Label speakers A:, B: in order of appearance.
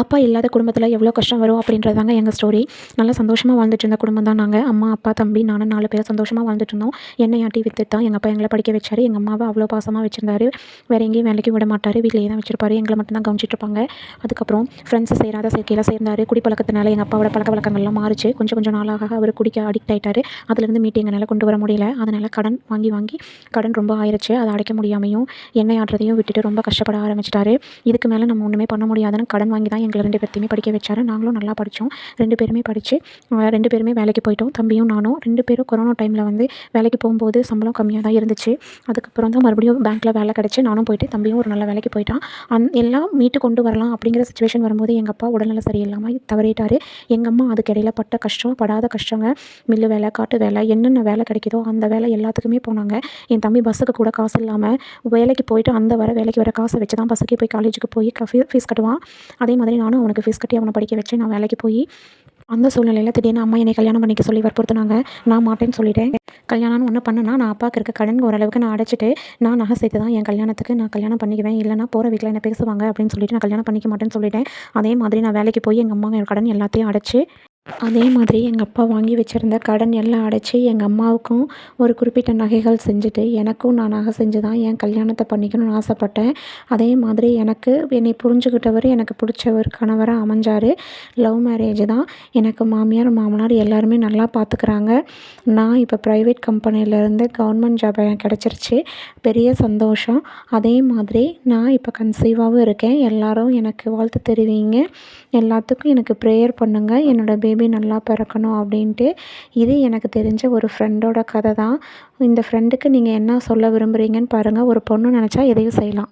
A: அப்பா இல்லாத குடும்பத்தில் எவ்வளோ கஷ்டம் வரும் அப்படின்றது தாங்க எங்கள் ஸ்டோரி. நல்லா சந்தோஷமாக வாழ்ந்துட்டு இருந்த குடும்பம் தான் நாங்கள். அம்மா, அப்பா, தம்பி, நானு 4 பேரும் சந்தோஷமாக வாழ்ந்துட்டு இருந்தோம். எண்ணெய் ஆட்டி வித்துட்டு தான் எங்கள் அப்பா எங்களை படிக்க வச்சாரு. எங்கள் அம்மாவை அவ்வளோ பாசமாக வச்சிருந்தாரு. வேறு எங்கேயும் வேலைக்கு விட மாட்டார். வீட்டிலேயே தான் வச்சிருப்பாரு. எங்களை மட்டும் தான் கவனிச்சிட்டு இருப்பாங்க. அதுக்கப்புறம் ஃப்ரெண்ட்ஸ் சேராத சேர்க்கையில் சேர்ந்தார். குடிப்பழக்கத்தினால எங்கள் அப்பாவோட பழக்கவழக்கங்கள்லாம் மாறிச்சு. கொஞ்சம் கொஞ்சம் நாளாக அவர் குடிக்க அடிக்ட் ஆகிட்டார். அதுலேருந்து மீட்டு எங்களால் கொண்டு வர முடியல. அதனால் கடன் வாங்கி வாங்கி கடன் ரொம்ப ஆயிடுச்சு. அதை அடைக்க முடியாமையும் எண்ணெய் ஆட்டுறதையும் விட்டுட்டு ரொம்ப கஷ்டப்பட ஆரம்பிச்சிட்டாரு. இதுக்கு மேலே நம்ம ஒன்றுமே பண்ண முடியாதுன்னு கடன் வாங்கி தான் எங்களை 2 பேர்த்தையுமே படிக்க வச்சாரு. நாங்களும் நல்லா படித்தோம். 2 பேருமே படித்து 2 பேருமே வேலைக்கு போயிட்டோம். தம்பியும் நானும் 2 பேரும் கொரோனா டைமில் வந்து வேலைக்கு போகும்போது சம்பளம் கம்மியாக தான் இருந்துச்சு. அதுக்கப்புறம் தான் மறுபடியும் பேங்க்கில் வேலை கிடச்சி நானும் போயிட்டு தம்பியும் ஒரு நல்ல வேலைக்கு போயிட்டான். எல்லாம் மீட்டு கொண்டு வரலாம் அப்படிங்கிற சுச்சுவேஷன் வரும்போது எங்கள் அப்பா உடல்நலம் சரியில்லாமல் தவறிட்டார். எங்கள் அம்மா அதுக்கிடையில் பட்ட கஷ்டம் படாத கஷ்டங்க. மில்லு வேலை, காட்டு வேலை, என்னென்ன வேலை கிடைக்குதோ அந்த வேலை எல்லாத்துக்குமே போனாங்க. என் தம்பி பஸ்ஸுக்கு கூட காசு இல்லாமல் வேலைக்கு போயிட்டு வேலைக்கு வர காசை வச்சு தான் பஸ்ஸுக்கே போய் காலேஜுக்கு போய் ஃபீஸ் கட்டுவான். அதே மாதிரி நானும் அவனுக்கு ஃபீஸ் கட்டி அவனை படிக்க வச்சு நான் வேலைக்கு போய் அந்த சூழ்நிலையில் திடீர்னு அம்மா என்னை கல்யாணம் பண்ணிக்க சொல்லி வற்புறுத்தினாங்க. நான் மாட்டேன்னு சொல்லிட்டேன். கல்யாணம்னு ஒன்று பண்ணனா நான் அப்பாவுக்கு இருக்க கடன் ஓரளவுக்கு நான் அடைச்சிட்டு நான் நகை சேர்த்து தான் என் கல்யாணத்துக்கு நான் கல்யாணம் பண்ணிக்குவேன். இல்லைனா போகிற வீட்டில் என்ன பேசுவாங்க அப்படின்னு சொல்லிட்டு நான் கல்யாணம் பண்ணிக்க மாட்டேன்னு சொல்லிட்டேன். அதே மாதிரி நான் வேலைக்கு போய் எங்கள் அம்மா கடன் எல்லாத்தையும் அடைச்சி அதே மாதிரி எங்கள் அப்பா வாங்கி வச்சுருந்த கடன் எல்லாம் அடைச்சி எங்கள் அம்மாவுக்கும் ஒரு குறிப்பிட்ட நகைகள் செஞ்சுட்டு எனக்கும் நான் நகை செஞ்சு தான் என் கல்யாணத்தை பண்ணிக்கணும்னு ஆசைப்பட்டேன். அதே மாதிரி என்னை புரிஞ்சுக்கிட்டவர் எனக்கு பிடிச்ச ஒரு கணவராக அமைஞ்சார். லவ் மேரேஜ் தான். எனக்கு மாமியார் மாமனார் எல்லாருமே நல்லா பார்த்துக்கிறாங்க. நான் இப்போ ப்ரைவேட் கம்பெனிலேருந்து கவர்மெண்ட் ஜாப் எனக்கு கிடச்சிருச்சு. பெரிய சந்தோஷம். அதே மாதிரி நான் இப்போ கன்சீவாகவும் இருக்கேன். எல்லோரும் எனக்கு வாழ்த்து தெரிவிங்க. எல்லாத்துக்கும் எனக்கு ப்ரேயர் பண்ணுங்கள். என்னோடய பேபி நல்லா பிறக்கணும் அப்படின்ட்டு. இது எனக்கு தெரிஞ்ச ஒரு ஃப்ரெண்டோட கதை தான். இந்த ஃப்ரெண்டுக்கு நீங்கள் என்ன சொல்ல விரும்புகிறீங்கன்னு பாருங்கள். ஒரு பொண்ணு நினச்சா எதையும் செய்யலாம்.